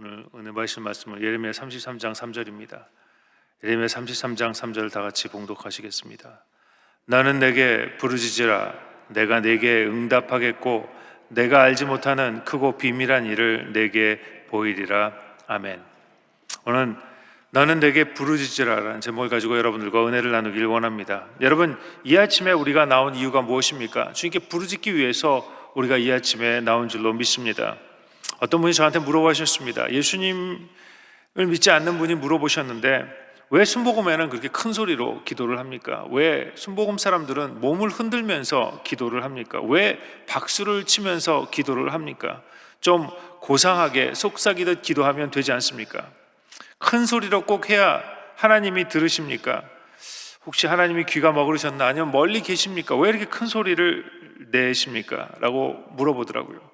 오늘 은혜 받으실 말씀은 예레미야 33장 3절입니다. 예레미야 33장 3절을 다 같이 봉독하시겠습니다. 나는 내게 부르짖으라. 내가 내게 응답하겠고 내가 알지 못하는 크고 비밀한 일을 내게 보이리라. 아멘. 오늘 나는 내게 부르짖으라라는 제목을 가지고 여러분들과 은혜를 나누길 원합니다. 여러분, 이 아침에 우리가 나온 이유가 무엇입니까? 주님께 부르짖기 위해서 우리가 이 아침에 나온 줄로 믿습니다. 어떤 분이 저한테 물어보셨습니다. 예수님을 믿지 않는 분이 물어보셨는데 왜 순복음에는 그렇게 큰 소리로 기도를 합니까? 왜 순복음 사람들은 몸을 흔들면서 기도를 합니까? 왜 박수를 치면서 기도를 합니까? 좀 고상하게 속삭이듯 기도하면 되지 않습니까? 큰 소리로 꼭 해야 하나님이 들으십니까? 혹시 하나님이 귀가 먹으셨나? 아니면 멀리 계십니까? 왜 이렇게 큰 소리를 내십니까? 라고 물어보더라고요.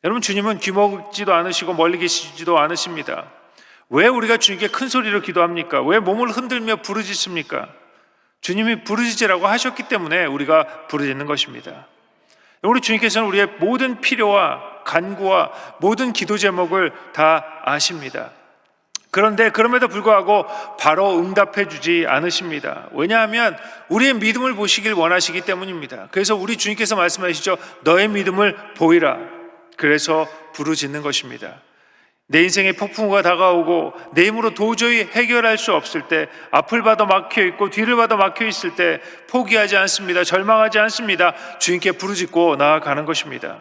여러분, 주님은 귀 먹지도 않으시고 멀리 계시지도 않으십니다. 왜 우리가 주님께 큰 소리로 기도합니까? 왜 몸을 흔들며 부르짖습니까? 주님이 부르짖으라고 하셨기 때문에 우리가 부르짖는 것입니다. 우리 주님께서는 우리의 모든 필요와 간구와 모든 기도 제목을 다 아십니다. 그런데 그럼에도 불구하고 바로 응답해 주지 않으십니다. 왜냐하면 우리의 믿음을 보시길 원하시기 때문입니다. 그래서 우리 주님께서 말씀하시죠. 너의 믿음을 보이라. 그래서 부르짖는 것입니다. 내 인생에 폭풍우가 다가오고 내 힘으로 도저히 해결할 수 없을 때, 앞을 봐도 막혀있고 뒤를 봐도 막혀있을 때 포기하지 않습니다. 절망하지 않습니다. 주님께 부르짖고 나아가는 것입니다.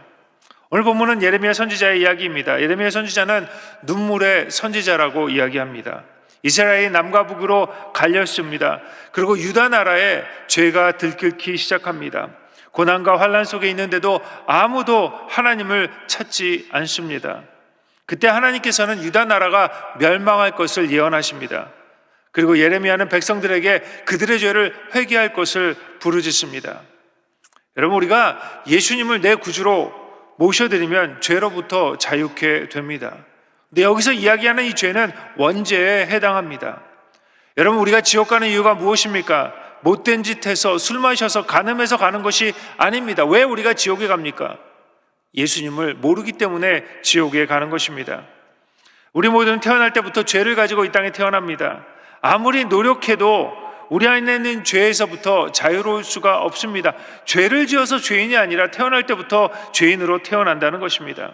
오늘 본문은 예레미야 선지자의 이야기입니다. 예레미야 선지자는 눈물의 선지자라고 이야기합니다. 이스라엘이 남과 북으로 갈렸습니다. 그리고 유다 나라에 죄가 들끓기 시작합니다. 고난과 환난 속에 있는데도 아무도 하나님을 찾지 않습니다. 그때 하나님께서는 유다 나라가 멸망할 것을 예언하십니다. 그리고 예레미야는 백성들에게 그들의 죄를 회개할 것을 부르짖습니다. 여러분, 우리가 예수님을 내 구주로 모셔드리면 죄로부터 자유케 됩니다. 근데 여기서 이야기하는 이 죄는 원죄에 해당합니다. 여러분, 우리가 지옥 가는 이유가 무엇입니까? 못된 짓 해서 술 마셔서 간음해서 가는 것이 아닙니다. 왜 우리가 지옥에 갑니까? 예수님을 모르기 때문에 지옥에 가는 것입니다. 우리 모두는 태어날 때부터 죄를 가지고 이 땅에 태어납니다. 아무리 노력해도 우리 안에 있는 죄에서부터 자유로울 수가 없습니다. 죄를 지어서 죄인이 아니라 태어날 때부터 죄인으로 태어난다는 것입니다.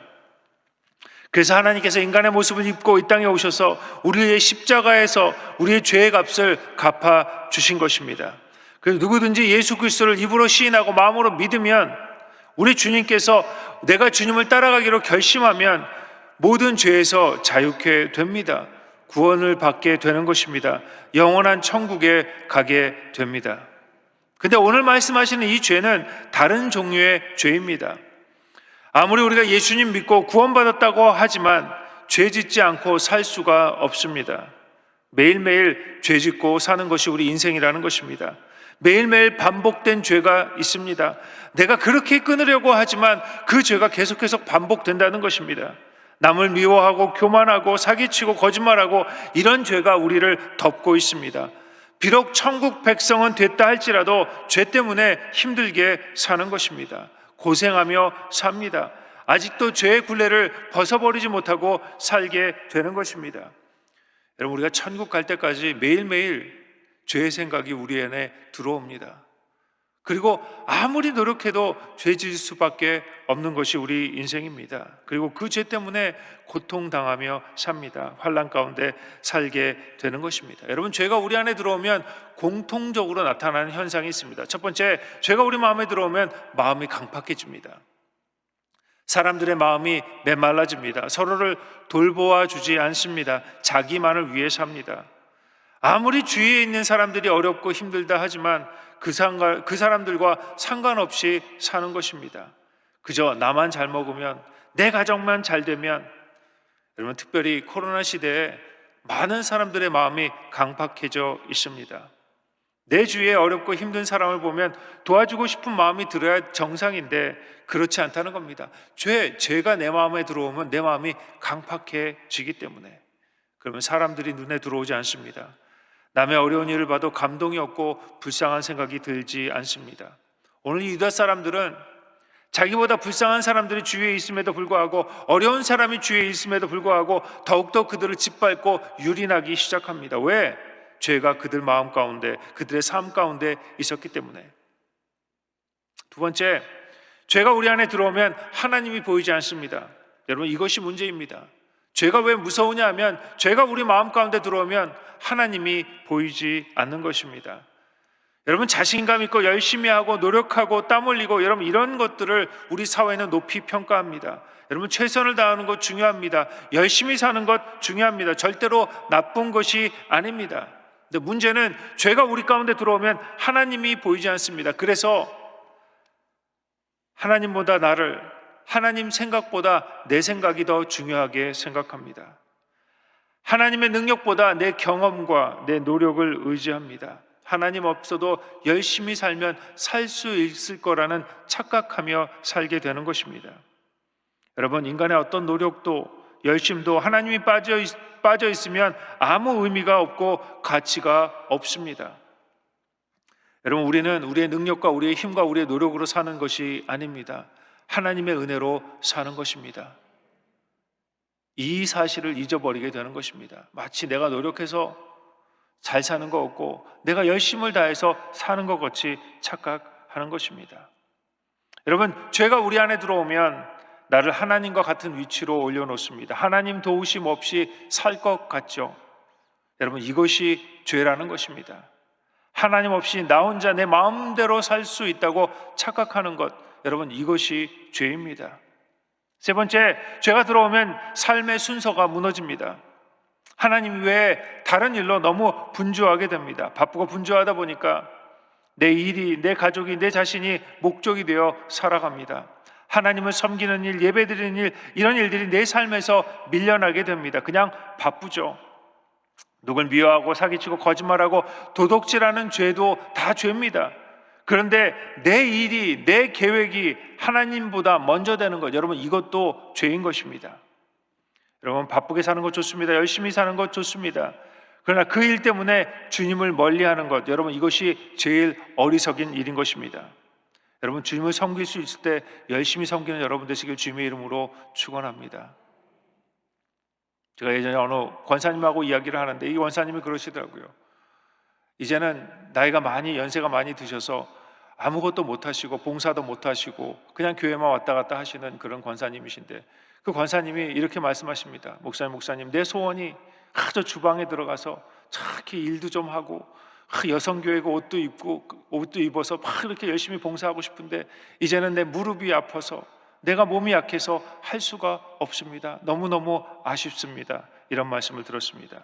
그래서 하나님께서 인간의 모습을 입고 이 땅에 오셔서 우리의 십자가에서 우리의 죄의 값을 갚아 주신 것입니다. 그래서 누구든지 예수 그리스도를 입으로 시인하고 마음으로 믿으면, 우리 주님께서 내가 주님을 따라가기로 결심하면 모든 죄에서 자유케 됩니다. 구원을 받게 되는 것입니다. 영원한 천국에 가게 됩니다. 근데 오늘 말씀하시는 이 죄는 다른 종류의 죄입니다. 아무리 우리가 예수님 믿고 구원받았다고 하지만 죄 짓지 않고 살 수가 없습니다. 매일매일 죄 짓고 사는 것이 우리 인생이라는 것입니다. 매일매일 반복된 죄가 있습니다. 내가 그렇게 끊으려고 하지만 그 죄가 계속 반복된다는 것입니다. 남을 미워하고 교만하고 사기치고 거짓말하고 이런 죄가 우리를 덮고 있습니다. 비록 천국 백성은 됐다 할지라도 죄 때문에 힘들게 사는 것입니다. 고생하며 삽니다. 아직도 죄의 굴레를 벗어버리지 못하고 살게 되는 것입니다. 여러분, 우리가 천국 갈 때까지 매일매일 죄의 생각이 우리 안에 들어옵니다. 그리고 아무리 노력해도 죄 지을 수밖에 없는 것이 우리 인생입니다. 그리고 그 죄 때문에 고통당하며 삽니다. 환난 가운데 살게 되는 것입니다. 여러분, 죄가 우리 안에 들어오면 공통적으로 나타나는 현상이 있습니다. 첫 번째, 죄가 우리 마음에 들어오면 마음이 강팍해집니다. 사람들의 마음이 메말라집니다. 서로를 돌보아 주지 않습니다. 자기만을 위해 삽니다. 아무리 주위에 있는 사람들이 어렵고 힘들다 하지만 그 사람들과 상관없이 사는 것입니다. 그저 나만 잘 먹으면, 내 가정만 잘 되면. 여러분, 특별히 코로나 시대에 많은 사람들의 마음이 강팍해져 있습니다. 내 주위에 어렵고 힘든 사람을 보면 도와주고 싶은 마음이 들어야 정상인데 그렇지 않다는 겁니다. 죄가 내 마음에 들어오면 내 마음이 강팍해지기 때문에. 그러면 사람들이 눈에 들어오지 않습니다. 남의 어려운 일을 봐도 감동이 없고 불쌍한 생각이 들지 않습니다. 오늘 유다 사람들은 자기보다 불쌍한 사람들이 주위에 있음에도 불구하고, 어려운 사람이 주위에 있음에도 불구하고 더욱더 그들을 짓밟고 유린하기 시작합니다. 왜? 죄가 그들 마음 가운데, 그들의 삶 가운데 있었기 때문에. 두 번째, 죄가 우리 안에 들어오면 하나님이 보이지 않습니다. 여러분, 이것이 문제입니다. 죄가 왜 무서우냐 하면, 죄가 우리 마음 가운데 들어오면 하나님이 보이지 않는 것입니다. 여러분, 자신감 있고 열심히 하고 노력하고 땀 흘리고, 여러분, 이런 것들을 우리 사회는 높이 평가합니다. 여러분, 최선을 다하는 것 중요합니다. 열심히 사는 것 중요합니다. 절대로 나쁜 것이 아닙니다. 근데 문제는 죄가 우리 가운데 들어오면 하나님이 보이지 않습니다. 그래서 하나님보다 나를, 하나님 생각보다 내 생각이 더 중요하게 생각합니다. 하나님의 능력보다 내 경험과 내 노력을 의지합니다. 하나님 없어도 열심히 살면 살 수 있을 거라는 착각하며 살게 되는 것입니다. 여러분, 인간의 어떤 노력도 열심도 하나님이 빠져 있으면 아무 의미가 없고 가치가 없습니다. 여러분, 우리는 우리의 능력과 우리의 힘과 우리의 노력으로 사는 것이 아닙니다. 하나님의 은혜로 사는 것입니다. 이 사실을 잊어버리게 되는 것입니다. 마치 내가 노력해서 잘 사는 것 같고, 내가 열심을 다해서 사는 것 같이 착각하는 것입니다. 여러분, 죄가 우리 안에 들어오면 나를 하나님과 같은 위치로 올려놓습니다. 하나님 도우심 없이 살 것 같죠? 여러분, 이것이 죄라는 것입니다. 하나님 없이 나 혼자 내 마음대로 살 수 있다고 착각하는 것, 여러분, 이것이 죄입니다. 세 번째, 죄가 들어오면 삶의 순서가 무너집니다. 하나님 외에 다른 일로 너무 분주하게 됩니다. 바쁘고 분주하다 보니까 내 일이, 내 가족이, 내 자신이 목적이 되어 살아갑니다. 하나님을 섬기는 일, 예배드리는 일, 이런 일들이 내 삶에서 밀려나게 됩니다. 그냥 바쁘죠. 누굴 미워하고 사기치고 거짓말하고 도둑질하는 죄도 다 죄입니다. 그런데 내 일이, 내 계획이 하나님보다 먼저 되는 것, 여러분, 이것도 죄인 것입니다. 여러분, 바쁘게 사는 것 좋습니다. 열심히 사는 것 좋습니다. 그러나 그 일 때문에 주님을 멀리하는 것, 여러분, 이것이 제일 어리석인 일인 것입니다. 여러분, 주님을 섬길 수 있을 때 열심히 섬기는 여러분 되시길 주님의 이름으로 축원합니다. 제가 예전에 어느 권사님하고 이야기를 하는데, 이 권사님이 그러시더라고요. 이제는 나이가 많이, 연세가 많이 드셔서 아무것도 못하시고 봉사도 못하시고 그냥 교회만 왔다 갔다 하시는 그런 권사님이신데, 그 권사님이 이렇게 말씀하십니다. 목사님, 내 소원이 저 주방에 들어가서 착히 일도 좀 하고 여성교회고 옷도 입어서 막 이렇게 열심히 봉사하고 싶은데, 이제는 내 무릎이 아파서, 내가 몸이 약해서 할 수가 없습니다. 너무너무 아쉽습니다. 이런 말씀을 들었습니다.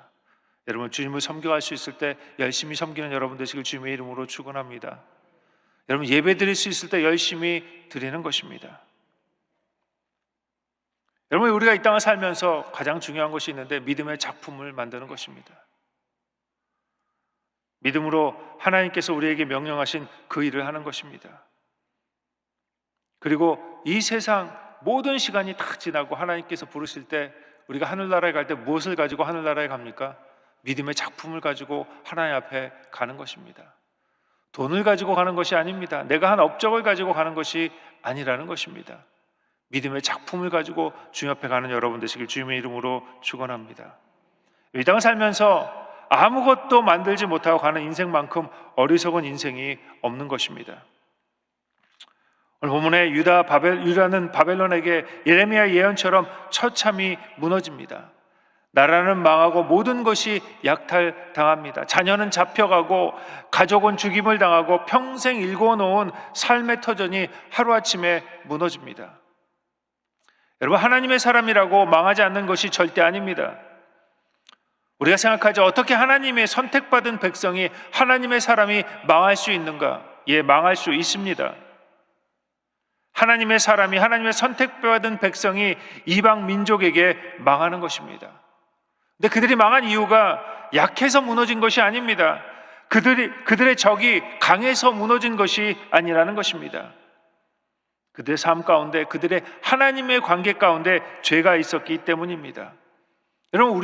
여러분, 주님을 섬겨갈 수 있을 때 열심히 섬기는 여러분 되시길 주님의 이름으로 축원합니다. 여러분, 예배 드릴 수 있을 때 열심히 드리는 것입니다. 여러분, 우리가 이 땅을 살면서 가장 중요한 것이 있는데, 믿음의 작품을 만드는 것입니다. 믿음으로 하나님께서 우리에게 명령하신 그 일을 하는 것입니다. 그리고 이 세상 모든 시간이 다 지나고 하나님께서 부르실 때, 우리가 하늘나라에 갈 때 무엇을 가지고 하늘나라에 갑니까? 믿음의 작품을 가지고 하나님 앞에 가는 것입니다. 돈을 가지고 가는 것이 아닙니다. 내가 한 업적을 가지고 가는 것이 아니라는 것입니다. 믿음의 작품을 가지고 주님 앞에 가는 여러분 되시길 주님의 이름으로 축원합니다. 이 땅을 살면서 아무것도 만들지 못하고 가는 인생만큼 어리석은 인생이 없는 것입니다. 오늘 본문에 유다는 바벨론에게 예레미야 예언처럼 처참히 무너집니다. 나라는 망하고 모든 것이 약탈당합니다. 자녀는 잡혀가고 가족은 죽임을 당하고 평생 일궈놓은 삶의 터전이 하루아침에 무너집니다. 여러분, 하나님의 사람이라고 망하지 않는 것이 절대 아닙니다. 우리가 생각하죠. 어떻게 하나님의 선택받은 백성이, 하나님의 사람이 망할 수 있는가? 예, 망할 수 있습니다. 하나님의 사람이, 하나님의 선택받은 백성이 이방 민족에게 망하는 것입니다. 근데 그들이 망한 이유가 약해서 무너진 것이 아닙니다. 그들의 적이 강해서 무너진 것이 아니라는 것입니다. 그들의 삶 가운데, 그들의 하나님의 관계 가운데 죄가 있었기 때문입니다. 여러분,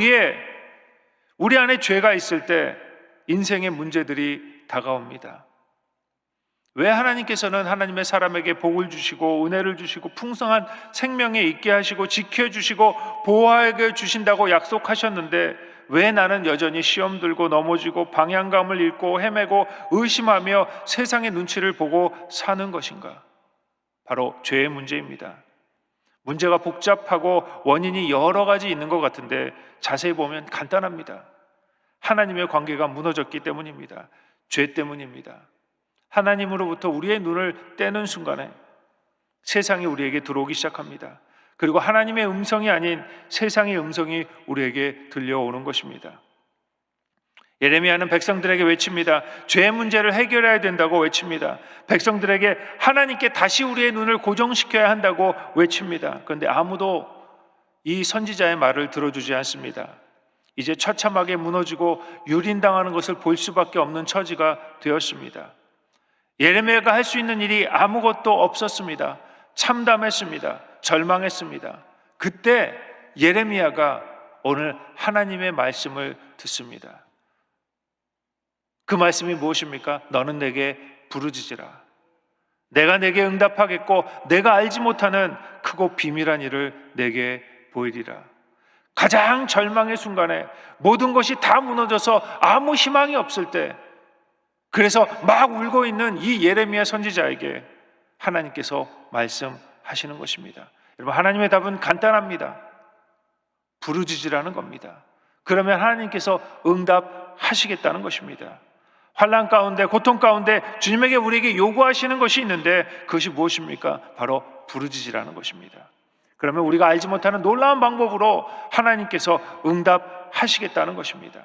우리 안에 죄가 있을 때 인생의 문제들이 다가옵니다. 왜 하나님께서는 하나님의 사람에게 복을 주시고 은혜를 주시고 풍성한 생명에 있게 하시고 지켜주시고 보호하게 주신다고 약속하셨는데 왜 나는 여전히 시험 들고 넘어지고 방향감을 잃고 헤매고 의심하며 세상의 눈치를 보고 사는 것인가? 바로 죄의 문제입니다. 문제가 복잡하고 원인이 여러 가지 있는 것 같은데 자세히 보면 간단합니다. 하나님의 관계가 무너졌기 때문입니다. 죄 때문입니다. 하나님으로부터 우리의 눈을 떼는 순간에 세상이 우리에게 들어오기 시작합니다. 그리고 하나님의 음성이 아닌 세상의 음성이 우리에게 들려오는 것입니다. 예레미야는 백성들에게 외칩니다. 죄 문제를 해결해야 된다고 외칩니다. 백성들에게 하나님께 다시 우리의 눈을 고정시켜야 한다고 외칩니다. 그런데 아무도 이 선지자의 말을 들어주지 않습니다. 이제 처참하게 무너지고 유린당하는 것을 볼 수밖에 없는 처지가 되었습니다. 예레미야가 할 수 있는 일이 아무것도 없었습니다. 참담했습니다. 절망했습니다. 그때 예레미야가 오늘 하나님의 말씀을 듣습니다. 그 말씀이 무엇입니까? 너는 내게 부르짖으라. 내가 내게 응답하겠고 내가 알지 못하는 크고 비밀한 일을 내게 보이리라. 가장 절망의 순간에 모든 것이 다 무너져서 아무 희망이 없을 때, 그래서 막 울고 있는 이 예레미야 선지자에게 하나님께서 말씀하시는 것입니다. 여러분, 하나님의 답은 간단합니다. 부르짖으라는 겁니다. 그러면 하나님께서 응답하시겠다는 것입니다. 환난 가운데, 고통 가운데 주님에게 우리에게 요구하시는 것이 있는데 그것이 무엇입니까? 바로 부르짖으라는 것입니다. 그러면 우리가 알지 못하는 놀라운 방법으로 하나님께서 응답하시겠다는 것입니다.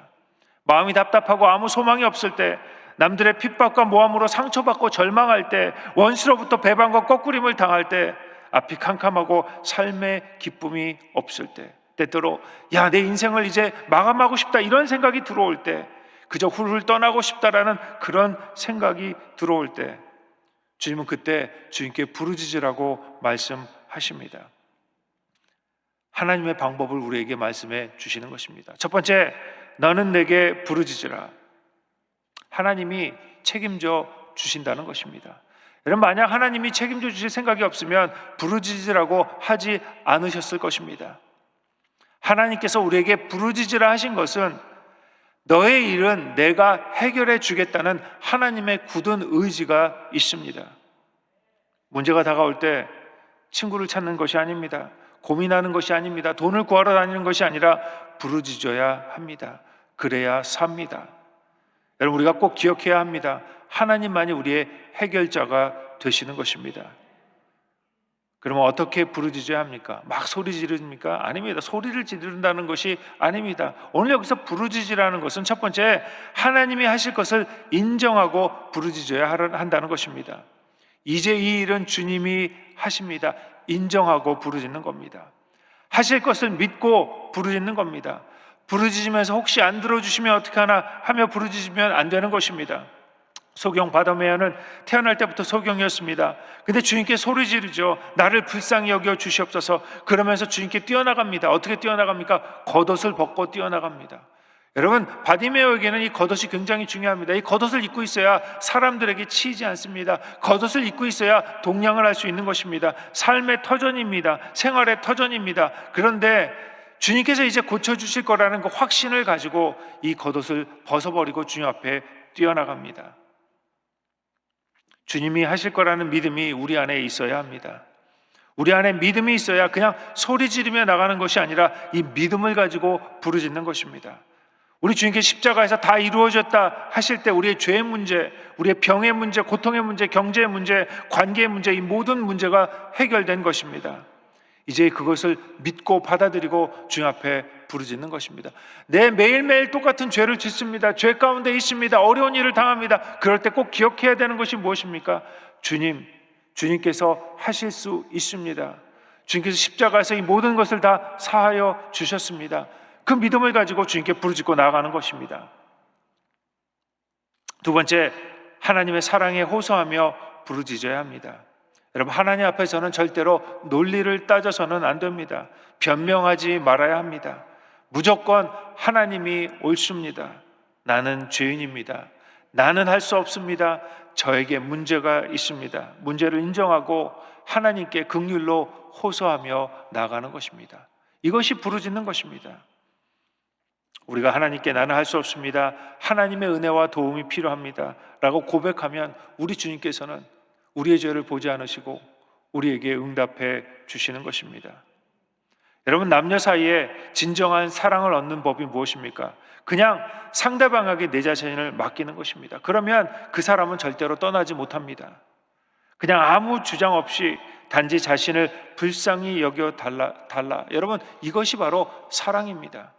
마음이 답답하고 아무 소망이 없을 때, 남들의 핍박과 모함으로 상처받고 절망할 때, 원수로부터 배반과 꺾꾸림을 당할 때, 앞이 캄캄하고 삶의 기쁨이 없을 때, 때때로 야, 내 인생을 이제 마감하고 싶다 이런 생각이 들어올 때, 그저 훌훌 떠나고 싶다라는 그런 생각이 들어올 때, 주님은 그때 주님께 부르짖으라고 말씀하십니다. 하나님의 방법을 우리에게 말씀해 주시는 것입니다. 첫 번째, 너는 내게 부르짖으라. 하나님이 책임져 주신다는 것입니다. 여러분, 만약 하나님이 책임져 주실 생각이 없으면 부르짖으라고 하지 않으셨을 것입니다. 하나님께서 우리에게 부르짖으라 하신 것은 너의 일은 내가 해결해 주겠다는 하나님의 굳은 의지가 있습니다. 문제가 다가올 때 친구를 찾는 것이 아닙니다. 고민하는 것이 아닙니다. 돈을 구하러 다니는 것이 아니라 부르짖어야 합니다. 그래야 삽니다. 여러분, 우리가 꼭 기억해야 합니다. 하나님만이 우리의 해결자가 되시는 것입니다. 그러면 어떻게 부르짖어야 합니까? 막 소리 지릅니까? 아닙니다. 소리를 지른다는 것이 아닙니다. 오늘 여기서 부르짖으라는 것은 첫 번째, 하나님이 하실 것을 인정하고 부르짖어야 한다는 것입니다. 이제 이 일은 주님이 하십니다. 인정하고 부르짖는 겁니다. 하실 것을 믿고 부르짖는 겁니다. 부르짖으면서 혹시 안 들어주시면 어떻게 하나 하며 부르짖으면 안 되는 것입니다. 소경 바다메아는 태어날 때부터 소경이었습니다. 근데 주님께 소리 지르죠. 나를 불쌍히 여겨 주시옵소서. 그러면서 주님께 뛰어나갑니다. 어떻게 뛰어나갑니까? 겉옷을 벗고 뛰어나갑니다. 여러분, 바디메어에게는 이 겉옷이 굉장히 중요합니다. 이 겉옷을 입고 있어야 사람들에게 치이지 않습니다. 겉옷을 입고 있어야 동냥을 할 수 있는 것입니다. 삶의 터전입니다. 생활의 터전입니다. 그런데 주님께서 이제 고쳐주실 거라는 그 확신을 가지고 이 겉옷을 벗어버리고 주님 앞에 뛰어나갑니다. 주님이 하실 거라는 믿음이 우리 안에 있어야 합니다. 우리 안에 믿음이 있어야 그냥 소리 지르며 나가는 것이 아니라 이 믿음을 가지고 부르짖는 것입니다. 우리 주님께 십자가에서 다 이루어졌다 하실 때 우리의 죄의 문제, 우리의 병의 문제, 고통의 문제, 경제의 문제, 관계의 문제, 이 모든 문제가 해결된 것입니다. 이제 그것을 믿고 받아들이고 주님 앞에 부르짖는 것입니다. 내 매일매일 똑같은 죄를 짓습니다. 죄 가운데 있습니다. 어려운 일을 당합니다. 그럴 때 꼭 기억해야 되는 것이 무엇입니까? 주님께서 하실 수 있습니다. 주님께서 십자가에서 이 모든 것을 다 사하여 주셨습니다. 그 믿음을 가지고 주님께 부르짖고 나아가는 것입니다. 두 번째, 하나님의 사랑에 호소하며 부르짖어야 합니다. 여러분, 하나님 앞에서는 절대로 논리를 따져서는 안 됩니다. 변명하지 말아야 합니다. 무조건 하나님이 옳습니다. 나는 죄인입니다. 나는 할 수 없습니다. 저에게 문제가 있습니다. 문제를 인정하고 하나님께 긍휼로 호소하며 나아가는 것입니다. 이것이 부르짖는 것입니다. 우리가 하나님께 나는 할 수 없습니다, 하나님의 은혜와 도움이 필요합니다 라고 고백하면 우리 주님께서는 우리의 죄를 보지 않으시고 우리에게 응답해 주시는 것입니다. 여러분, 남녀 사이에 진정한 사랑을 얻는 법이 무엇입니까? 그냥 상대방에게 내 자신을 맡기는 것입니다. 그러면 그 사람은 절대로 떠나지 못합니다. 그냥 아무 주장 없이 단지 자신을 불쌍히 여겨 달라. 여러분, 이것이 바로 사랑입니다.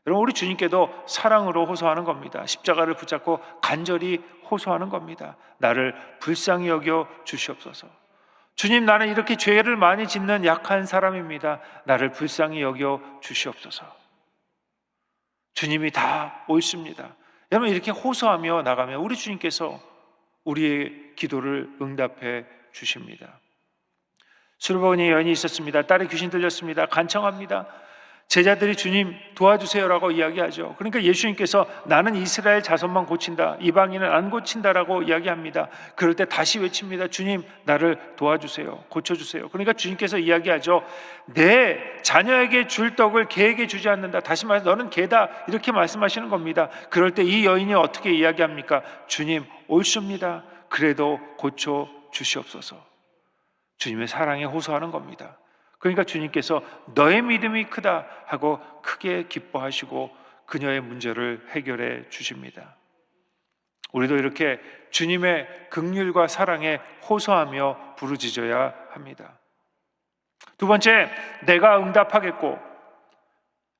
여러분, 우리 주님께도 사랑으로 호소하는 겁니다. 십자가를 붙잡고 간절히 호소하는 겁니다. 나를 불쌍히 여겨 주시옵소서. 주님, 나는 이렇게 죄를 많이 짓는 약한 사람입니다. 나를 불쌍히 여겨 주시옵소서. 주님이 다 옳습니다. 여러분, 이렇게 호소하며 나가면 우리 주님께서 우리의 기도를 응답해 주십니다. 수르보니 여인이 있었습니다. 딸의 귀신 들렸습니다. 간청합니다. 제자들이 주님 도와주세요라고 이야기하죠. 그러니까 예수님께서 나는 이스라엘 자손만 고친다, 이방인은 안 고친다라고 이야기합니다. 그럴 때 다시 외칩니다. 주님, 나를 도와주세요, 고쳐주세요. 그러니까 주님께서 이야기하죠. 내 자녀에게 줄 떡을 개에게 주지 않는다. 다시 말해서 너는 개다, 이렇게 말씀하시는 겁니다. 그럴 때 이 여인이 어떻게 이야기합니까? 주님, 옳습니다. 그래도 고쳐 주시옵소서. 주님의 사랑에 호소하는 겁니다. 그러니까 주님께서 너의 믿음이 크다 하고 크게 기뻐하시고 그녀의 문제를 해결해 주십니다. 우리도 이렇게 주님의 긍휼과 사랑에 호소하며 부르짖어야 합니다. 두 번째, 내가 응답하겠고.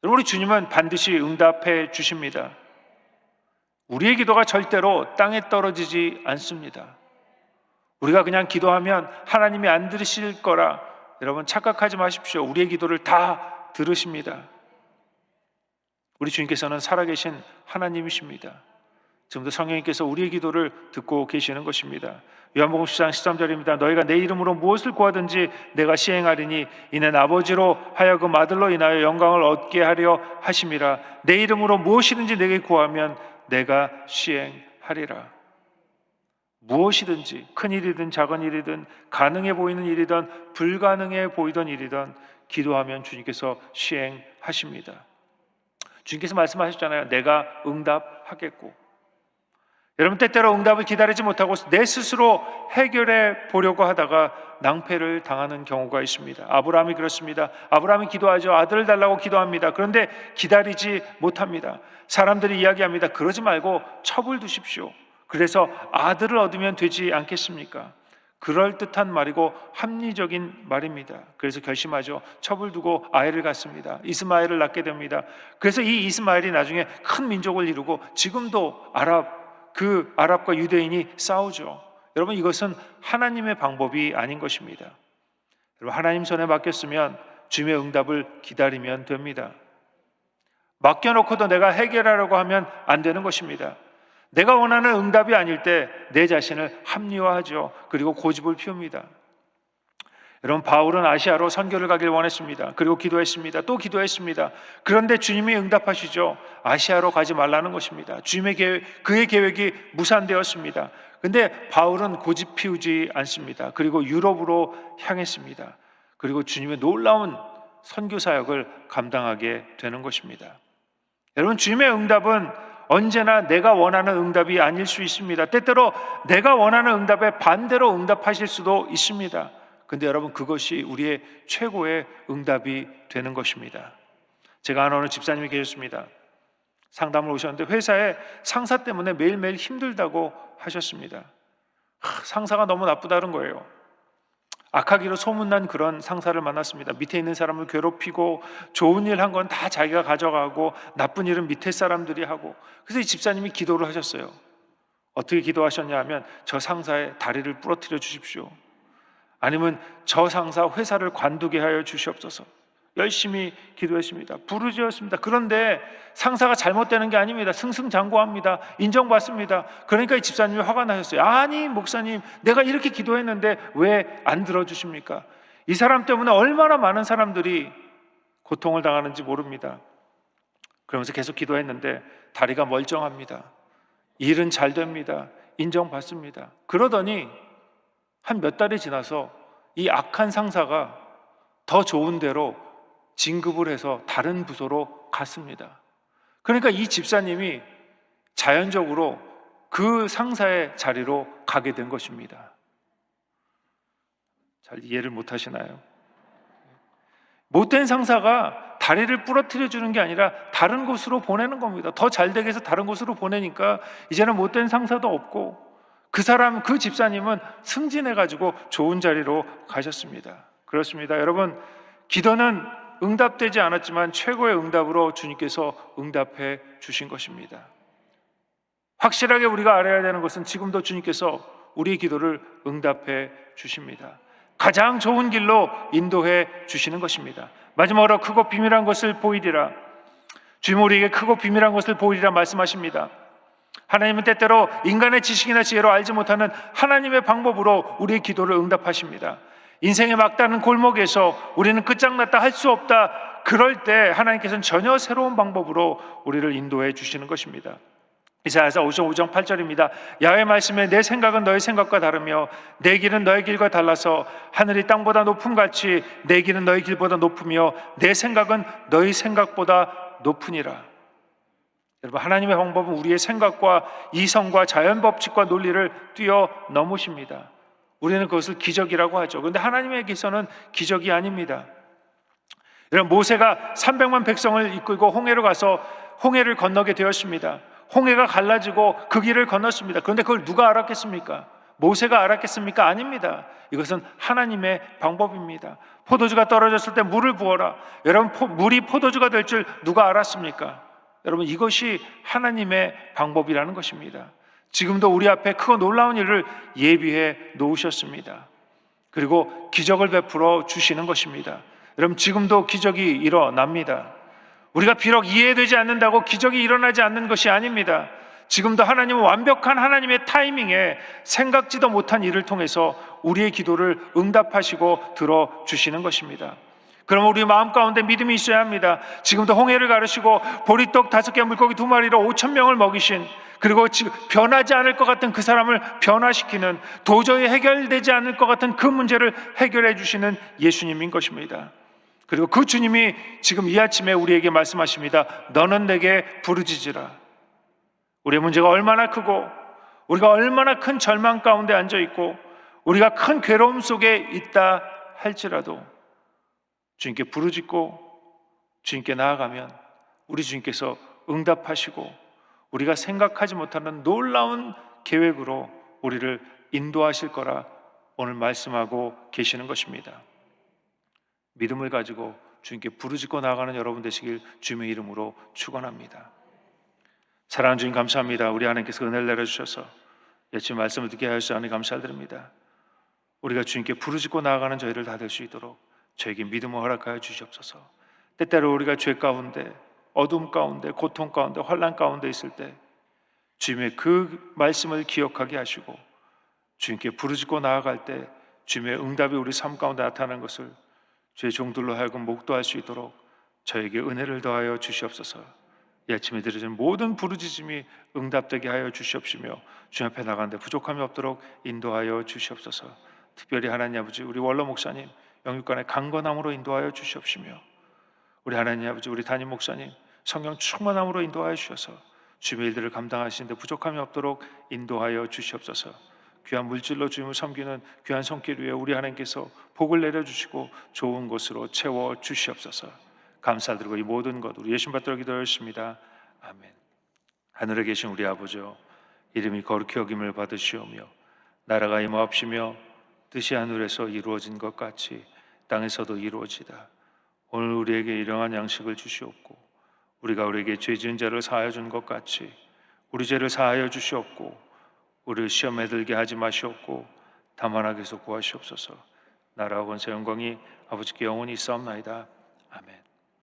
우리 주님은 반드시 응답해 주십니다. 우리의 기도가 절대로 땅에 떨어지지 않습니다. 우리가 그냥 기도하면 하나님이 안 들으실 거라 여러분 착각하지 마십시오. 우리의 기도를 다 들으십니다. 우리 주님께서는 살아계신 하나님이십니다. 지금도 성령님께서 우리의 기도를 듣고 계시는 것입니다. 요한복음 10장 13절입니다. 너희가 내 이름으로 무엇을 구하든지 내가 시행하리니 이는 아버지로 하여금 아들로 인하여 영광을 얻게 하려 하심이라. 내 이름으로 무엇이든지 내게 구하면 내가 시행하리라. 무엇이든지, 큰 일이든 작은 일이든 가능해 보이는 일이든 불가능해 보이던 일이든 기도하면 주님께서 시행하십니다. 주님께서 말씀하셨잖아요. 내가 응답하겠고. 여러분, 때때로 응답을 기다리지 못하고 내 스스로 해결해 보려고 하다가 낭패를 당하는 경우가 있습니다. 아브라함이 그렇습니다. 아브라함이 기도하죠. 아들을 달라고 기도합니다. 그런데 기다리지 못합니다. 사람들이 이야기합니다. 그러지 말고 첩을 두십시오. 그래서 아들을 얻으면 되지 않겠습니까? 그럴듯한 말이고 합리적인 말입니다. 그래서 결심하죠. 첩을 두고 아이를 갖습니다. 이스마엘을 낳게 됩니다. 그래서 이 이스마엘이 나중에 큰 민족을 이루고 지금도 아랍과 유대인이 싸우죠. 여러분, 이것은 하나님의 방법이 아닌 것입니다. 여러분, 하나님 손에 맡겼으면 주님의 응답을 기다리면 됩니다. 맡겨놓고도 내가 해결하려고 하면 안 되는 것입니다. 내가 원하는 응답이 아닐 때 내 자신을 합리화하죠. 그리고 고집을 피웁니다. 여러분, 바울은 아시아로 선교를 가길 원했습니다. 그리고 기도했습니다. 또 기도했습니다. 그런데 주님이 응답하시죠. 아시아로 가지 말라는 것입니다. 그의 계획이 무산되었습니다. 근데 바울은 고집 피우지 않습니다. 그리고 유럽으로 향했습니다. 그리고 주님의 놀라운 선교 사역을 감당하게 되는 것입니다. 여러분, 주님의 응답은 언제나 내가 원하는 응답이 아닐 수 있습니다. 때때로 내가 원하는 응답에 반대로 응답하실 수도 있습니다. 근데 여러분, 그것이 우리의 최고의 응답이 되는 것입니다. 제가 아는 어느 집사님이 계셨습니다. 상담을 오셨는데 회사에 상사 때문에 매일매일 힘들다고 하셨습니다. 상사가 너무 나쁘다는 거예요. 악하기로 소문난 그런 상사를 만났습니다. 밑에 있는 사람을 괴롭히고 좋은 일 한 건 다 자기가 가져가고 나쁜 일은 밑에 사람들이 하고. 그래서 이 집사님이 기도를 하셨어요. 어떻게 기도하셨냐 하면 저 상사의 다리를 부러뜨려 주십시오. 아니면 저 상사 회사를 관두게 하여 주시옵소서. 열심히 기도했습니다. 부르짖었습니다. 그런데 상사가 잘못되는 게 아닙니다. 승승장구합니다. 인정받습니다. 그러니까 이 집사님이 화가 나셨어요. 아니 목사님, 내가 이렇게 기도했는데 왜 안 들어주십니까? 이 사람 때문에 얼마나 많은 사람들이 고통을 당하는지 모릅니다. 그러면서 계속 기도했는데 다리가 멀쩡합니다. 일은 잘 됩니다. 인정받습니다. 그러더니 한 몇 달이 지나서 이 악한 상사가 더 좋은 데로 진급을 해서 다른 부서로 갔습니다. 그러니까 이 집사님이 자연적으로 그 상사의 자리로 가게 된 것입니다. 잘 이해를 못 하시나요? 못된 상사가 다리를 부러뜨려 주는 게 아니라 다른 곳으로 보내는 겁니다. 더 잘 되게 해서 다른 곳으로 보내니까 이제는 못된 상사도 없고 그 집사님은 승진해가지고 좋은 자리로 가셨습니다. 그렇습니다. 여러분, 기도는 응답되지 않았지만 최고의 응답으로 주님께서 응답해 주신 것입니다. 확실하게 우리가 알아야 되는 것은 지금도 주님께서 우리의 기도를 응답해 주십니다. 가장 좋은 길로 인도해 주시는 것입니다. 마지막으로 크고 비밀한 것을 보이리라. 주님은 우리에게 크고 비밀한 것을 보이리라 말씀하십니다. 하나님은 때때로 인간의 지식이나 지혜로 알지 못하는 하나님의 방법으로 우리의 기도를 응답하십니다. 인생의 막다른 골목에서 우리는 끝장났다 할 수 없다, 그럴 때 하나님께서는 전혀 새로운 방법으로 우리를 인도해 주시는 것입니다. 이사야서 55장 8절입니다. 야훼의 말씀에 내 생각은 너의 생각과 다르며 내 길은 너의 길과 달라서 하늘이 땅보다 높음같이 내 길은 너의 길보다 높으며 내 생각은 너의 생각보다 높으니라. 여러분, 하나님의 방법은 우리의 생각과 이성과 자연 법칙과 논리를 뛰어넘으십니다. 우리는 그것을 기적이라고 하죠. 그런데 하나님에게서는 기적이 아닙니다. 여러분, 모세가 300만 백성을 이끌고 홍해로 가서 홍해를 건너게 되었습니다. 홍해가 갈라지고 그 길을 건넜습니다. 그런데 그걸 누가 알았겠습니까? 모세가 알았겠습니까? 아닙니다. 이것은 하나님의 방법입니다. 포도주가 떨어졌을 때 물을 부어라. 여러분, 물이 포도주가 될 줄 누가 알았습니까? 여러분, 이것이 하나님의 방법이라는 것입니다. 지금도 우리 앞에 크고 놀라운 일을 예비해 놓으셨습니다. 그리고 기적을 베풀어 주시는 것입니다. 여러분, 지금도 기적이 일어납니다. 우리가 비록 이해되지 않는다고 기적이 일어나지 않는 것이 아닙니다. 지금도 하나님은 완벽한 하나님의 타이밍에 생각지도 못한 일을 통해서 우리의 기도를 응답하시고 들어주시는 것입니다. 그럼 우리 마음 가운데 믿음이 있어야 합니다. 지금도 홍해를 가르시고 보리떡 5개 물고기 2마리로 5,000명을 먹이신, 그리고 지금 변하지 않을 것 같은 그 사람을 변화시키는, 도저히 해결되지 않을 것 같은 그 문제를 해결해 주시는 예수님인 것입니다. 그리고 그 주님이 지금 이 아침에 우리에게 말씀하십니다. 너는 내게 부르짖으라. 우리의 문제가 얼마나 크고 우리가 얼마나 큰 절망 가운데 앉아있고 우리가 큰 괴로움 속에 있다 할지라도 주님께 부르짖고 주님께 나아가면 우리 주님께서 응답하시고 우리가 생각하지 못하는 놀라운 계획으로 우리를 인도하실 거라 오늘 말씀하고 계시는 것입니다. 믿음을 가지고 주님께 부르짖고 나아가는 여러분 되시길 주님의 이름으로 축원합니다. 사랑하는 주님, 감사합니다. 우리 하나님께서 은혜를 내려주셔서 예치 말씀을 듣게 하셔서 하나님 감사드립니다. 우리가 주님께 부르짖고 나아가는 저희를 다 될 수 있도록 저에게 믿음을 허락하여 주시옵소서. 때때로 우리가 죄 가운데, 어둠 가운데, 고통 가운데, 환난 가운데 있을 때 주님의 그 말씀을 기억하게 하시고 주님께 부르짖고 나아갈 때 주님의 응답이 우리 삶 가운데 나타나는 것을 주의 종들로 하여금 목도할 수 있도록 저에게 은혜를 더하여 주시옵소서. 이 아침에 드려진 모든 부르짖음이 응답되게 하여 주시옵시며 주님 앞에 나가는데 부족함이 없도록 인도하여 주시옵소서. 특별히 하나님 아버지, 우리 원로 목사님 영육간의 강건함으로 인도하여 주시옵시며 우리 하나님 아버지, 우리 담임 목사님 성령 충만함으로 인도하여 주셔서 주님의 일들을 감당하시는데 부족함이 없도록 인도하여 주시옵소서. 귀한 물질로 주님을 섬기는 귀한 손길 위에 우리 하나님께서 복을 내려주시고 좋은 곳으로 채워 주시옵소서. 감사드리고 이 모든 것 우리 예수님 받들어 기도하였습니다. 아멘. 하늘에 계신 우리 아버지여, 이름이 거룩히 여김을 받으시오며 나라가 임하옵시며 뜻이 하늘에서 이루어진 것 같이 땅에서도 이루어지다. 오늘 우리에게 일용할 양식을 주시옵고 우리가 우리에게 죄 지은 자를 사하여 준 것 같이 우리 죄를 사하여 주시옵고 우리를 시험에 들게 하지 마시옵고 다만 악에서 구하시옵소서. 나라와 권세 영광이 아버지께 영원히 있사옵나이다. 아멘.